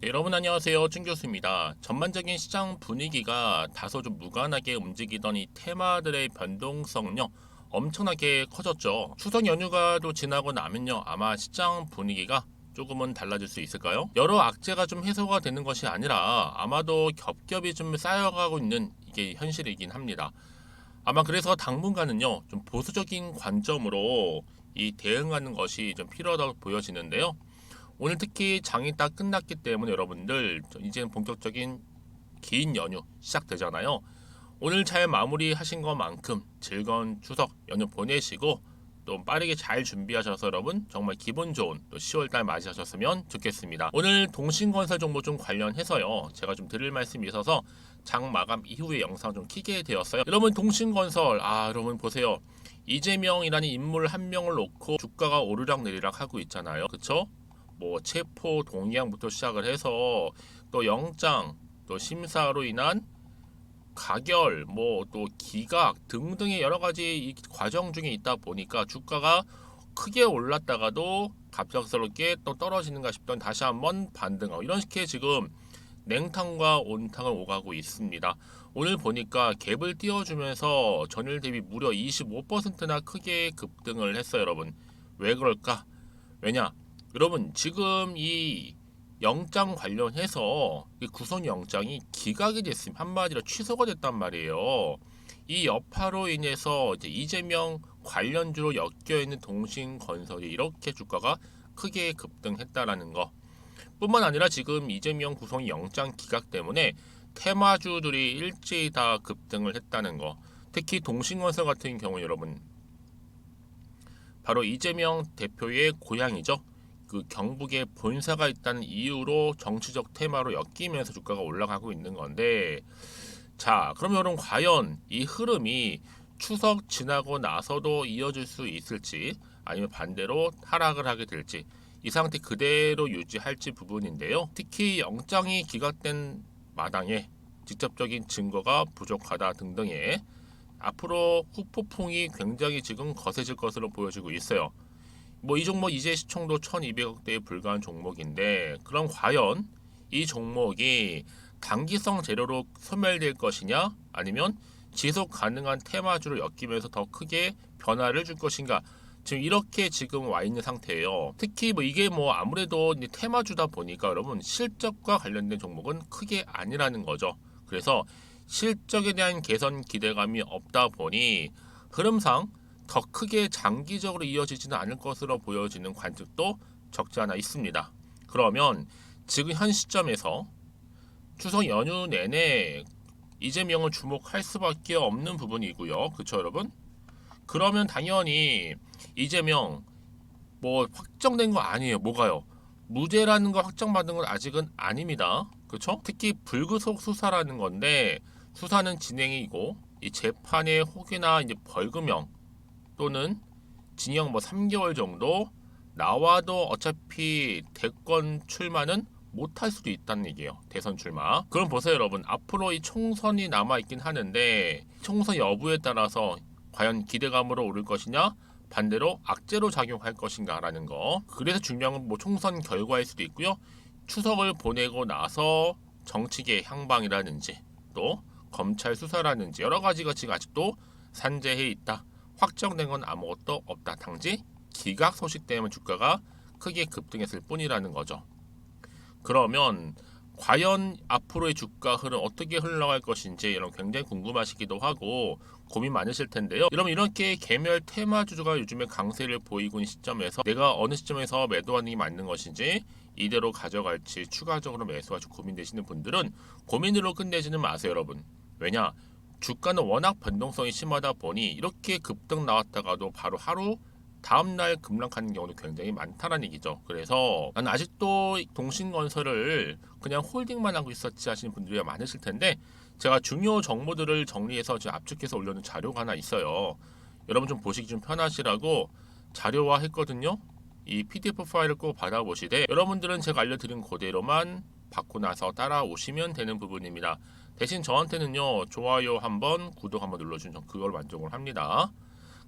네, 여러분 안녕하세요. 준 교수입니다. 전반적인 시장 분위기가 다소 좀 무관하게 움직이던 이 테마들의 변동성요 엄청나게 커졌죠. 추석 연휴가 또 지나고 나면요 아마 시장 분위기가 조금은 달라질 수 있을까요? 여러 악재가 좀 해소가 되는 것이 아니라 아마도 겹겹이 좀 쌓여가고 있는 이게 현실이긴 합니다. 아마 그래서 당분간은요 좀 보수적인 관점으로 이 대응하는 것이 좀 필요하다고 보여지는데요. 오늘 특히 장이 딱 끝났기 때문에 여러분들 이제는 본격적인 긴 연휴 시작되잖아요. 오늘 잘 마무리하신 것만큼 즐거운 추석 연휴 보내시고 또 빠르게 잘 준비하셔서 여러분 정말 기분 좋은 또 10월달 맞이하셨으면 좋겠습니다. 오늘 동신건설 정보 좀 관련해서요. 제가 좀 드릴 말씀이 있어서 장 마감 이후에 영상 좀 키게 되었어요. 여러분 동신건설 여러분 보세요. 이재명이라는 인물 한 명을 놓고 주가가 오르락 내리락 하고 있잖아요. 그쵸? 뭐 체포 동의안부터 시작을 해서 또 영장 또 심사로 인한 가결 뭐 또 기각 등등의 여러 가지 이 과정 중에 있다 보니까 주가가 크게 올랐다가도 갑작스럽게 또 떨어지는가 싶던 다시 한번 반등하고 이런 식의 지금 냉탕과 온탕을 오가고 있습니다. 오늘 보니까 갭을 띄워주면서 전일 대비 무려 25%나 크게 급등을 했어요, 여러분. 왜 그럴까? 왜냐? 여러분 지금 이 영장 관련해서 이 구속영장이 기각이 됐으면 한마디로 취소가 됐단 말이에요. 이 여파로 인해서 이제 이재명 관련주로 엮여있는 동신건설이 이렇게 주가가 크게 급등했다라는 거 뿐만 아니라 지금 이재명 구속영장 기각 때문에 테마주들이 일제히 다 급등을 했다는 거. 특히 동신건설 같은 경우 여러분 바로 이재명 대표의 고향이죠. 그 경북에 본사가 있다는 이유로 정치적 테마로 엮이면서 주가가 올라가고 있는 건데, 자, 그럼 여러분 과연 이 흐름이 추석 지나고 나서도 이어질 수 있을지 아니면 반대로 하락을 하게 될지 이 상태 그대로 유지할지 부분인데요. 특히 영장이 기각된 마당에 직접적인 증거가 부족하다 등등의 앞으로 후폭풍이 굉장히 지금 거세질 것으로 보여지고 있어요. 뭐 이 종목 이제 시총도 1200억대에 불과한 종목인데 그럼 과연 이 종목이 단기성 재료로 소멸될 것이냐 아니면 지속 가능한 테마주로 엮이면서 더 크게 변화를 줄 것인가 지금 이렇게 지금 와 있는 상태예요. 특히 뭐 이게 뭐 아무래도 테마주다 보니까 여러분 실적과 관련된 종목은 크게 아니라는 거죠. 그래서 실적에 대한 개선 기대감이 없다 보니 흐름상 더 크게 장기적으로 이어지지는 않을 것으로 보여지는 관측도 적지 않아 있습니다. 그러면 지금 현 시점에서 추석 연휴 내내 이재명을 주목할 수밖에 없는 부분이고요. 그렇죠, 여러분? 그러면 당연히 이재명 뭐 확정된 거 아니에요. 뭐가요? 무죄라는 거 확정받은 건 아직은 아닙니다. 그렇죠? 특히 불구속 수사라는 건데 수사는 진행이고 이 재판의 혹여나 이제 벌금형 또는 징역 뭐 3개월 정도 나와도 어차피 대권 출마는 못할 수도 있다는 얘기예요. 대선 출마. 그럼 보세요, 여러분. 앞으로 이 총선이 남아 있긴 하는데 총선 여부에 따라서 과연 기대감으로 오를 것이냐, 반대로 악재로 작용할 것인가라는 거. 그래서 중요한 건 뭐 총선 결과일 수도 있고요. 추석을 보내고 나서 정치계 향방이라든지 또 검찰 수사라든지 여러 가지가 지금 아직도 산재해 있다. 확정된 건 아무것도 없다. 단지 기각 소식 때문에 주가가 크게 급등했을 뿐이라는 거죠. 그러면 과연 앞으로의 주가 흐름 어떻게 흘러갈 것인지 여러분 굉장히 궁금하시기도 하고 고민 많으실 텐데요. 여러분 이렇게 개별 테마주가 요즘에 강세를 보이고 있는 시점에서 내가 어느 시점에서 매도하는 게 맞는 것인지 이대로 가져갈지 추가적으로 매수가 고민되시는 분들은 고민으로 끝내지는 마세요, 여러분. 왜냐? 주가는 워낙 변동성이 심하다 보니 이렇게 급등 나왔다가도 바로 하루 다음날 급락하는 경우도 굉장히 많다는 얘기죠. 그래서 나는 아직도 동신건설을 그냥 홀딩만 하고 있었지 하시는 분들이 많으실 텐데 제가 중요 정보들을 정리해서 지금 압축해서 올려놓은 자료가 하나 있어요. 여러분 좀 보시기 좀 편하시라고 자료화 했거든요. 이 PDF 파일을 꼭 받아보시되 여러분들은 제가 알려드린 그대로만 받고 나서 따라오시면 되는 부분입니다. 대신 저한테는요 좋아요 한번 구독 한번 눌러주면 그걸 만족을 합니다.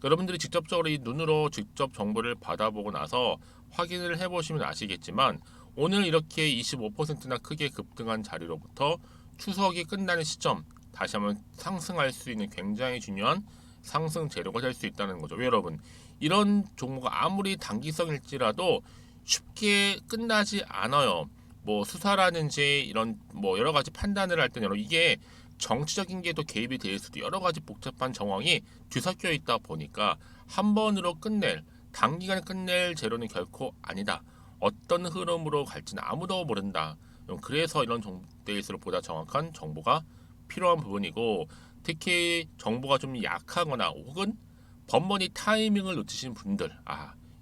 여러분들이 직접적으로 이 눈으로 직접 정보를 받아보고 나서 확인을 해보시면 아시겠지만 오늘 이렇게 25%나 크게 급등한 자리로부터 추석이 끝나는 시점 다시 한번 상승할 수 있는 굉장히 중요한 상승 재료가 될 수 있다는 거죠. 왜 여러분? 이런 종목가 아무리 단기성일지라도 쉽게 끝나지 않아요. 뭐 수사라든지 이런 뭐 여러 가지 판단을 할 때는 이게 정치적인 게 또 개입이 될 수도 여러 가지 복잡한 정황이 뒤섞여 있다 보니까 한 번으로 끝낼 단기간에 끝낼 재료는 결코 아니다. 어떤 흐름으로 갈지는 아무도 모른다. 그래서 이런 정보일수록 보다 정확한 정보가 필요한 부분이고 특히 정보가 좀 약하거나 혹은 번번이 타이밍을 놓치신 분들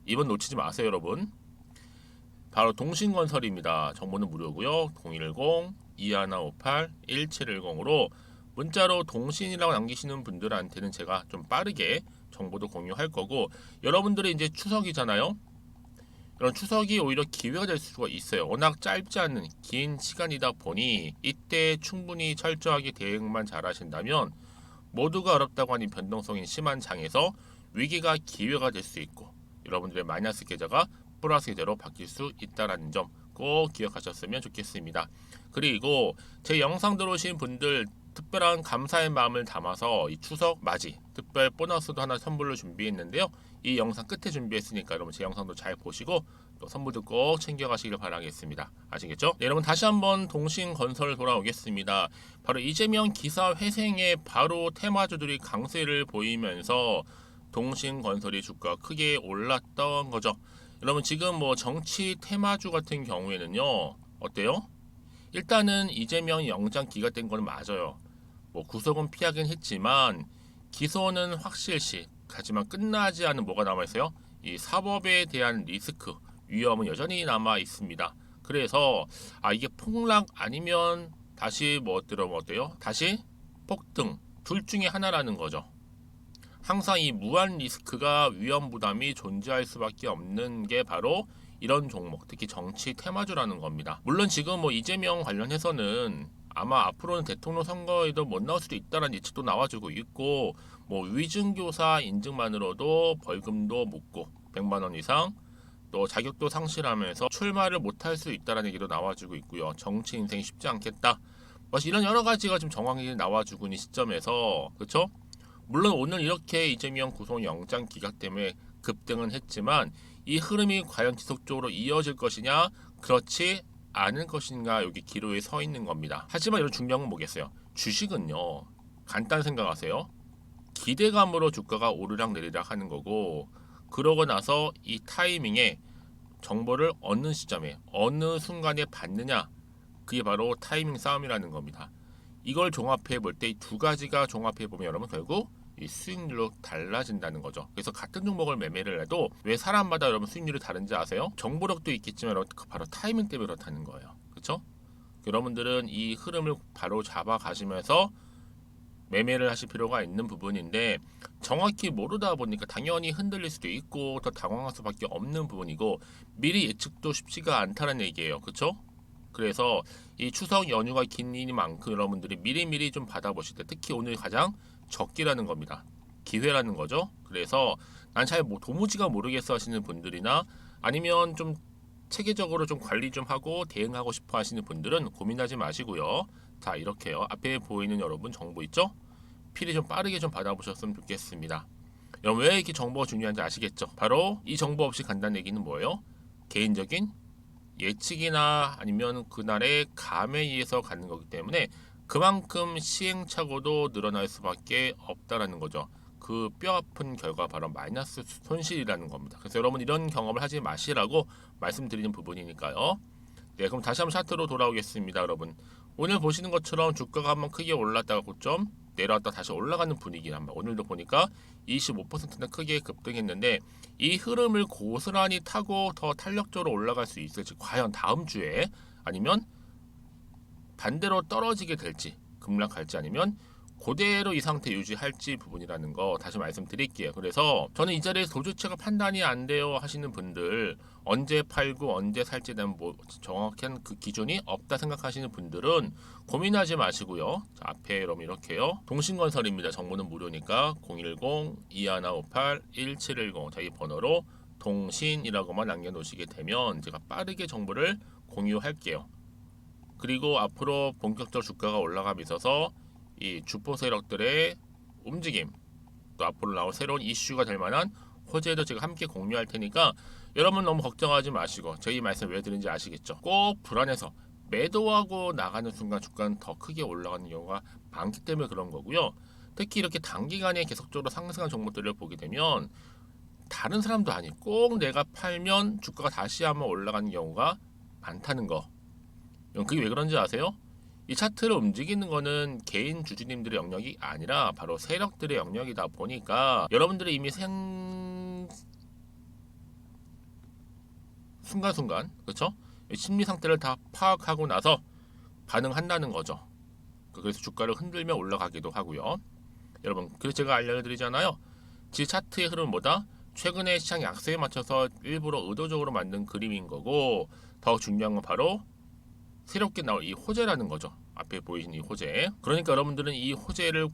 이번 놓치지 마세요 여러분. 바로 동신건설입니다. 정보는 무료고요. 010-2158-1710으로 문자로 동신이라고 남기시는 분들한테는 제가 좀 빠르게 정보도 공유할 거고 여러분들이 이제 추석이잖아요. 이런 추석이 오히려 기회가 될 수가 있어요. 워낙 짧지 않은 긴 시간이다 보니 이때 충분히 철저하게 대응만 잘 하신다면 모두가 어렵다고 하는 변동성이 심한 장에서 위기가 기회가 될 수 있고 여러분들의 마이너스 계좌가 플러스 계좌로 바뀔 수 있다는 점 꼭 기억하셨으면 좋겠습니다. 그리고 제 영상 들어오신 분들 특별한 감사의 마음을 담아서 이 추석 맞이 특별 보너스도 하나 선물로 준비했는데요. 이 영상 끝에 준비했으니까 여러분 제 영상도 잘 보시고 또 선물도 꼭 챙겨가시길 바라겠습니다. 아시겠죠? 네, 여러분 다시 한번 동신건설 돌아오겠습니다. 바로 이재명 기사 회생에 바로 테마주들이 강세를 보이면서 동신건설이 주가 크게 올랐던 거죠. 여러분 지금 뭐 정치 테마주 같은 경우에는요 어때요? 일단은 이재명 영장 기각된 건 맞아요. 뭐 구속은 피하긴 했지만 기소는 확실시 하지만 끝나지 않은 뭐가 남아 있어요? 이 사법에 대한 리스크 위험은 여전히 남아 있습니다. 그래서 이게 폭락 아니면 다시 뭐 어때요? 다시 폭등 둘 중에 하나라는 거죠. 항상 이 무한 리스크가 위험 부담이 존재할 수밖에 없는 게 바로 이런 종목, 특히 정치 테마주라는 겁니다. 물론 지금 뭐 이재명 관련해서는 아마 앞으로는 대통령 선거에도 못 나올 수도 있다는 예측도 나와주고 있고 뭐 위증교사 인증만으로도 벌금도 묻고 100만 원 이상 또 자격도 상실하면서 출마를 못할 수 있다는 얘기도 나와주고 있고요. 정치 인생이 쉽지 않겠다. 이런 여러 가지가 좀 정황이 나와주고 있는 시점에서 그렇죠? 물론 오늘 이렇게 이재명 구속영장 기각 때문에 급등은 했지만 이 흐름이 과연 지속적으로 이어질 것이냐 그렇지 않을 것인가 여기 기로에 서 있는 겁니다. 하지만 이런 중요한 건 뭐겠어요? 주식은요 간단 생각하세요. 기대감으로 주가가 오르락 내리락 하는 거고 그러고 나서 이 타이밍에 정보를 어느 시점에 어느 순간에 받느냐 그게 바로 타이밍 싸움이라는 겁니다. 이걸 종합해 볼 때 이 두 가지가 종합해 보면 여러분 결국 이 수익률로 달라진다는 거죠. 그래서 같은 종목을 매매를 해도 왜 사람마다 여러분 수익률이 다른지 아세요? 정보력도 있겠지만 여러분 바로 타이밍 때문에 그렇다는 거예요. 그렇죠? 여러분들은 이 흐름을 바로 잡아 가시면서 매매를 하실 필요가 있는 부분인데 정확히 모르다 보니까 당연히 흔들릴 수도 있고 더 당황할 수밖에 없는 부분이고 미리 예측도 쉽지가 않다는 얘기예요. 그렇죠? 그래서 이 추석 연휴가 긴 이만큼 여러분들이 미리미리 좀 받아보실 때 특히 오늘 가장 적기라는 겁니다. 기회라는 거죠. 그래서 난 잘 도무지가 모르겠어 하시는 분들이나 아니면 좀 체계적으로 좀 관리 좀 하고 대응하고 싶어 하시는 분들은 고민하지 마시고요. 자 이렇게요. 앞에 보이는 여러분 정보 있죠? 필히 좀 빠르게 좀 받아보셨으면 좋겠습니다. 여러분 왜 이렇게 정보가 중요한지 아시겠죠? 바로 이 정보 없이 간다는 얘기는 뭐예요? 개인적인 예측이나 아니면 그날의 감에 의해서 가는 거기 때문에 그만큼 시행착오도 늘어날 수밖에 없다라는 거죠. 그 뼈아픈 결과 바로 마이너스 손실이라는 겁니다. 그래서 여러분 이런 경험을 하지 마시라고 말씀드리는 부분이니까요. 네, 그럼 다시 한번 차트로 돌아오겠습니다, 여러분. 오늘 보시는 것처럼 주가가 한번 크게 올랐다가 고점 내려왔다 다시 올라가는 분위기랍니다. 오늘도 보니까 25%나 크게 급등했는데 이 흐름을 고스란히 타고 더 탄력적으로 올라갈 수 있을지 과연 다음 주에 아니면 반대로 떨어지게 될지 급락할지 아니면 그대로 이 상태 유지할지 부분이라는 거 다시 말씀드릴게요. 그래서 저는 이 자리에서 도주체가 판단이 안 돼요 하시는 분들 언제 팔고 언제 살지에 대한 정확한 그 기준이 없다 생각하시는 분들은 고민하지 마시고요. 자, 앞에 여러분 이렇게요. 동신건설입니다. 정보는 무료니까 010-2158-1710 자기 번호로 동신이라고만 남겨놓으시게 되면 제가 빠르게 정보를 공유할게요. 그리고 앞으로 본격적으로 주가가 올라감에 있어서 이 주포 세력들의 움직임, 또 앞으로 나올 새로운 이슈가 될 만한 호재도 제가 함께 공유할 테니까 여러분 너무 걱정하지 마시고, 저희 말씀 왜 드린지 아시겠죠? 꼭 불안해서 매도하고 나가는 순간 주가는 더 크게 올라가는 경우가 많기 때문에 그런 거고요. 특히 이렇게 단기간에 계속적으로 상승한 종목들을 보게 되면 다른 사람도 아니 꼭 내가 팔면 주가가 다시 한번 올라가는 경우가 많다는 거. 그게 왜 그런지 아세요? 이 차트를 움직이는 거는 개인 주주님들의 영역이 아니라 바로 세력들의 영역이다 보니까 여러분들이 이미 순간순간, 그렇죠? 심리 상태를 다 파악하고 나서 반응한다는 거죠. 그래서 주가를 흔들며 올라가기도 하고요. 여러분, 그래서 제가 알려드리잖아요. 지 차트의 흐름은 뭐다? 최근에 시장 약세에 맞춰서 일부러 의도적으로 만든 그림인 거고, 더 중요한 건 바로 새롭게 나올 이 호재라는 거죠. 앞에 보이신 이 호재. 그러니까 여러분들은 이 호재를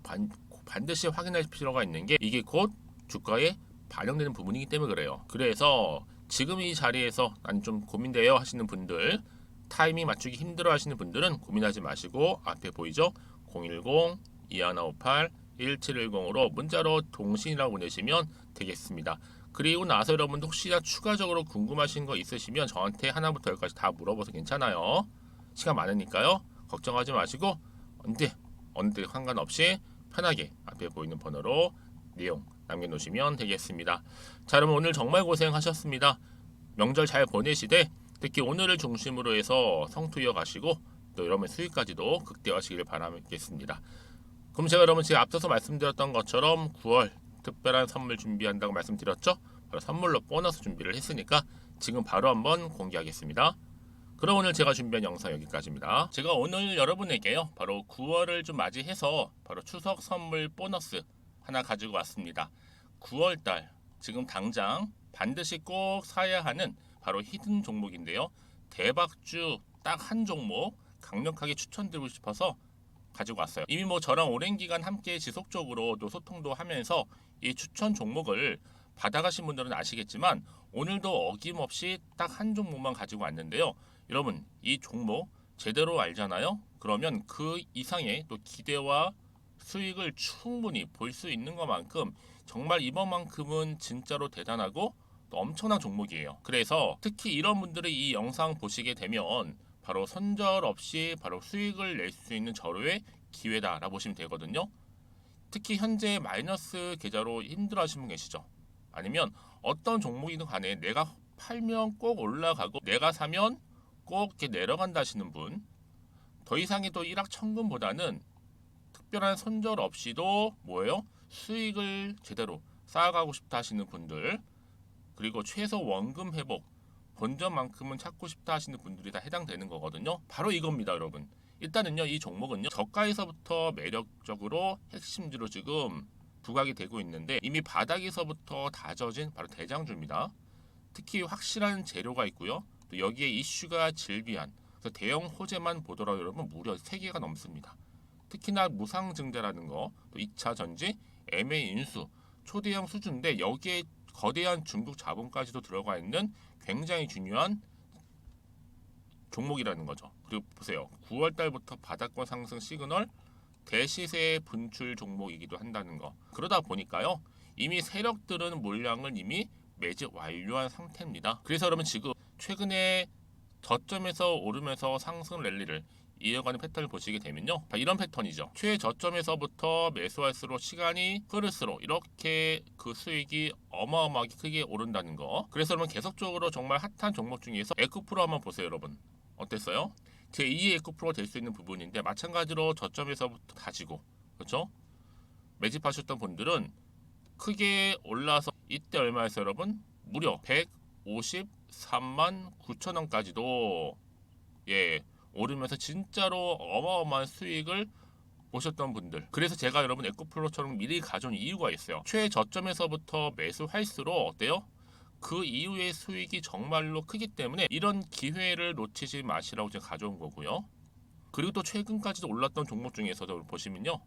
반드시 확인할 필요가 있는 게, 이게 곧 주가에 반영되는 부분이기 때문에 그래요. 그래서 지금 이 자리에서 난 좀 고민돼요 하시는 분들, 타이밍 맞추기 힘들어 하시는 분들은 고민하지 마시고 앞에 보이죠? 010-2158-1710으로 문자로 동신이라고 보내시면 되겠습니다. 그리고 나서 여러분도 혹시나 추가적으로 궁금하신 거 있으시면 저한테 하나부터 열까지 다 물어봐서 괜찮아요. 시간 많으니까요. 걱정하지 마시고 어느 때 상관없이 편하게 앞에 보이는 번호로 내용 남겨놓으시면 되겠습니다. 자, 여러분 오늘 정말 고생하셨습니다. 명절 잘 보내시되 특히 오늘을 중심으로 해서 성투 이어가시고 또 여러분의 수익까지도 극대화하시길 바라겠습니다. 그럼 제가 여러분 제가 앞서서 말씀드렸던 것처럼 9월 특별한 선물 준비한다고 말씀드렸죠? 바로 선물로 보너스 준비를 했으니까 지금 바로 한번 공개하겠습니다. 그럼 오늘 제가 준비한 영상 여기까지입니다. 제가 오늘 여러분에게요, 바로 9월을 좀 맞이해서 바로 추석 선물 보너스 하나 가지고 왔습니다. 9월달 지금 당장 반드시 꼭 사야 하는 바로 히든 종목인데요. 대박주 딱 한 종목 강력하게 추천드리고 싶어서 가지고 왔어요. 이미 뭐 저랑 오랜 기간 함께 지속적으로 또 소통도 하면서 이 추천 종목을 받아가신 분들은 아시겠지만 오늘도 어김없이 딱 한 종목만 가지고 왔는데요. 여러분 이 종목 제대로 알잖아요. 그러면 그 이상의 또 기대와 수익을 충분히 볼 수 있는 것만큼 정말 이번만큼은 진짜로 대단하고 또 엄청난 종목이에요. 그래서 특히 이런 분들이 이 영상 보시게 되면 바로 손절 없이 바로 수익을 낼 수 있는 절호의 기회다라고 보시면 되거든요. 특히 현재 마이너스 계좌로 힘들어 하시는 분 계시죠? 아니면 어떤 종목이든 간에 내가 팔면 꼭 올라가고 내가 사면 꼭 이렇게 내려간다 하시는 분, 더 이상의 또 일확천금보다는 특별한 손절 없이도 뭐예요? 수익을 제대로 쌓아가고 싶다 하시는 분들, 그리고 최소 원금 회복, 본전만큼은 찾고 싶다 하시는 분들이 다 해당되는 거거든요. 바로 이겁니다, 여러분. 일단은요, 이 종목은요, 저가에서부터 매력적으로 핵심주로 지금 부각이 되고 있는데 이미 바닥에서부터 다져진 바로 대장주입니다. 특히 확실한 재료가 있고요. 또 여기에 이슈가 질비한, 그래서 대형 호재만 보더라도 여러분 무려 3개가 넘습니다. 특히나 무상증자라는 거, 또 2차 전지, M&A 인수, 초대형 수준인데 여기에 거대한 중국 자본까지도 들어가 있는 굉장히 중요한 종목이라는 거죠. 그리고 보세요. 9월 달부터 바닥권 상승 시그널, 대시세 분출 종목이기도 한다는 거. 그러다 보니까요. 이미 세력들은 물량을 이미 매집 완료한 상태입니다. 그래서 여러분 지금 최근에 저점에서 오르면서 상승 랠리를 이어가는 패턴을 보시게 되면요. 이런 패턴이죠. 최저점에서부터 매수할수록 시간이 흐를수록 이렇게 그 수익이 어마어마하게 크게 오른다는 거. 그래서 여러분 계속적으로 정말 핫한 종목 중에서 에코프로 한번 보세요, 여러분. 어땠어요? 제2의 에코프로가 될 수 있는 부분인데 마찬가지로 저점에서부터 다지고, 그렇죠? 매집하셨던 분들은 크게 올라서 이때 얼마였어요, 여러분? 무려 153만 9천 원까지도 오르면서 진짜로 어마어마한 수익을 보셨던 분들. 그래서 제가 여러분 에코프로처럼 미리 가져온 이유가 있어요. 최저점에서부터 매수할수록 어때요? 그 이후의 수익이 정말로 크기 때문에 이런 기회를 놓치지 마시라고 제가 가져온 거고요. 그리고 또 최근까지도 올랐던 종목 중에서도 보시면요.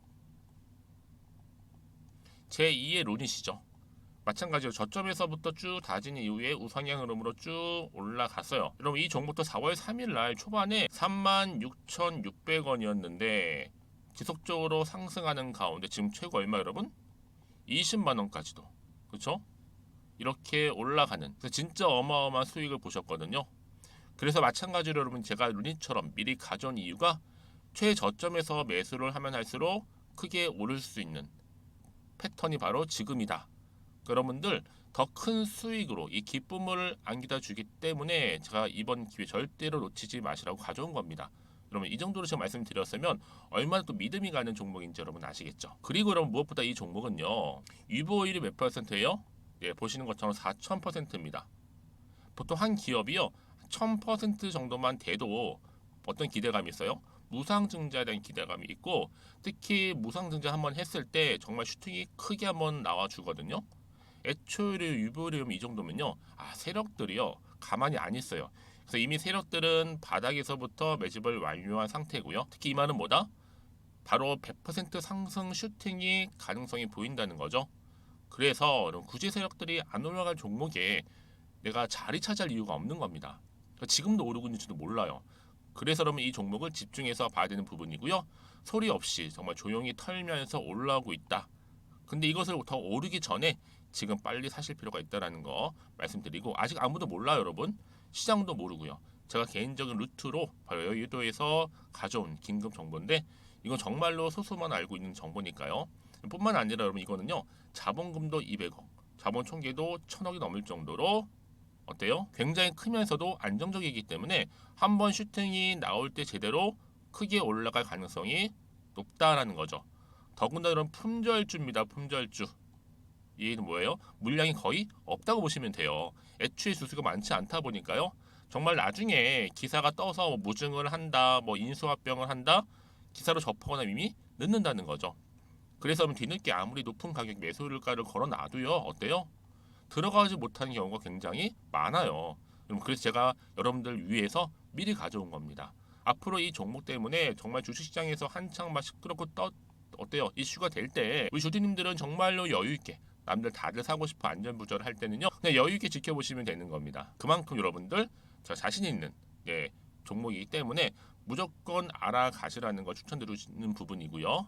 제2의 룬이시죠. 마찬가지로 저점에서부터 쭉 다진 이후에 우상향 흐름으로 쭉 올라갔어요. 여러분 이 종목도 4월 3일 날 초반에 36,600원이었는데 지속적으로 상승하는 가운데 지금 최고 얼마 여러분? 20만 원까지도. 그렇죠? 이렇게 올라가는 그래서 진짜 어마어마한 수익을 보셨거든요. 그래서 마찬가지로 여러분 제가 루닛처럼 미리 가져온 이유가 최저점에서 매수를 하면 할수록 크게 오를 수 있는 패턴이 바로 지금이다. 여러분들 더 큰 수익으로 이 기쁨을 안겨다 주기 때문에 제가 이번 기회 절대로 놓치지 마시라고 가져온 겁니다. 여러분 이 정도로 제가 말씀드렸으면 얼마나 또 믿음이 가는 종목인지 여러분 아시겠죠? 그리고 여러분 무엇보다 이 종목은요. 유보율이 몇 %예요? 예, 보시는 것처럼 4,000%입니다. 보통 한 기업이요 1,000% 정도만 돼도 어떤 기대감이 있어요? 무상증자에 대한 기대감이 있고 특히 무상증자 한번 했을 때 정말 슈팅이 크게 한번 나와주거든요. 애초에 유보율이 이 정도면요, 세력들이요 가만히 안 있어요. 그래서 이미 세력들은 바닥에서부터 매집을 완료한 상태고요. 특히 이 말은 뭐다? 바로 100% 상승 슈팅이 가능성이 보인다는 거죠. 그래서 굳이 세력들이 안 올라갈 종목에 내가 자리 차지할 이유가 없는 겁니다. 지금도 오르고 있는지도 몰라요. 그래서 여러분 이 종목을 집중해서 봐야 되는 부분이고요. 소리 없이 정말 조용히 털면서 올라오고 있다. 근데 이것을 더 오르기 전에 지금 빨리 사실 필요가 있다는 거 말씀드리고 아직 아무도 몰라요 여러분. 시장도 모르고요. 제가 개인적인 루트로 바로 여의도에서 가져온 긴급 정보인데 이건 정말로 소수만 알고 있는 정보니까요. 뿐만 아니라 여러분 이거는요. 자본금도 200억, 자본 총계도 1,000억이 넘을 정도로 어때요? 굉장히 크면서도 안정적이기 때문에 한번 슈팅이 나올 때 제대로 크게 올라갈 가능성이 높다라는 거죠. 더군다나 이런 품절주입니다. 품절주. 이는 뭐예요? 물량이 거의 없다고 보시면 돼요. 애초에 수수가 많지 않다 보니까요. 정말 나중에 기사가 떠서 무증을 한다, 인수합병을 한다, 기사로 접하거나 이미 늦는다는 거죠. 그래서 뒤늦게 아무리 높은 가격 매수가를 걸어놔도요. 어때요? 들어가지 못하는 경우가 굉장히 많아요. 그래서 제가 여러분들 위해서 미리 가져온 겁니다. 앞으로 이 종목 때문에 정말 주식시장에서 한창 막 시끄럽고 어때요? 이슈가 될 때 우리 주주님들은 정말로 여유 있게 남들 다들 사고 싶어 안전부절 할 때는요. 그냥 여유 있게 지켜보시면 되는 겁니다. 그만큼 여러분들 저 자신 있는 종목이기 때문에 무조건 알아가시라는 걸 추천드리는 부분이고요.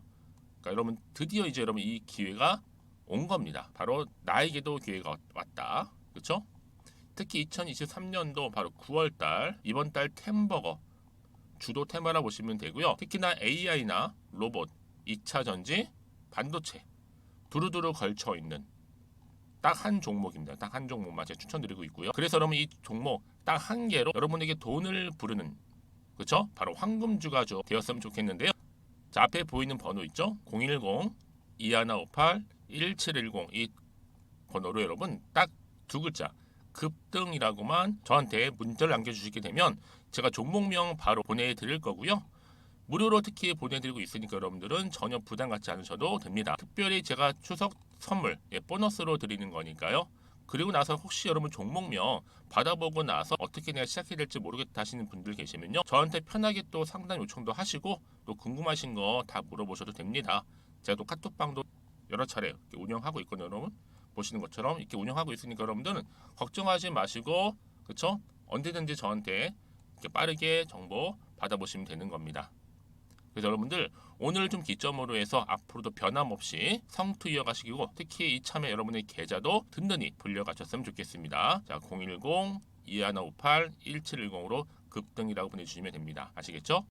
그러니까 여러분 드디어 이제 여러분 이 기회가 온 겁니다. 바로 나에게도 기회가 왔다. 그렇죠? 특히 2023년도 바로 9월달 이번 달 템버거 주도 테마라 보시면 되고요. 특히나 AI나 로봇, 2차 전지, 반도체 두루두루 걸쳐 있는 딱 한 종목입니다. 딱 한 종목만 제가 추천드리고 있고요. 그래서 여러분 이 종목 딱 한 개로 여러분에게 돈을 부르는 그렇죠? 바로 황금주가 되었으면 좋겠는데요. 자, 앞에 보이는 번호 있죠? 010-2158-1710 이 번호로 여러분 딱 두 글자 급등이라고만 저한테 문자를 남겨주시게 되면 제가 종목명 바로 보내드릴 거고요. 무료로 특히 보내드리고 있으니까 여러분들은 전혀 부담 갖지 않으셔도 됩니다. 특별히 제가 추석 선물 보너스로 드리는 거니까요. 그리고 나서 혹시 여러분 종목명 받아보고 나서 어떻게 내가 시작해야 될지 모르겠다 하시는 분들 계시면요. 저한테 편하게 또 상담 요청도 하시고 또 궁금하신 거 다 물어보셔도 됩니다. 제가 또 카톡방도 여러 차례 운영하고 있거든요. 여러분 보시는 것처럼 이렇게 운영하고 있으니까 여러분들은 걱정하지 마시고 그쵸? 언제든지 저한테 이렇게 빠르게 정보 받아보시면 되는 겁니다. 그래서 여러분들 오늘 좀 기점으로 해서 앞으로도 변함없이 성투 이어가시고 특히 이참에 여러분의 계좌도 든든히 불려가셨으면 좋겠습니다. 자, 010-2158-1710으로 급등이라고 보내주시면 됩니다. 아시겠죠?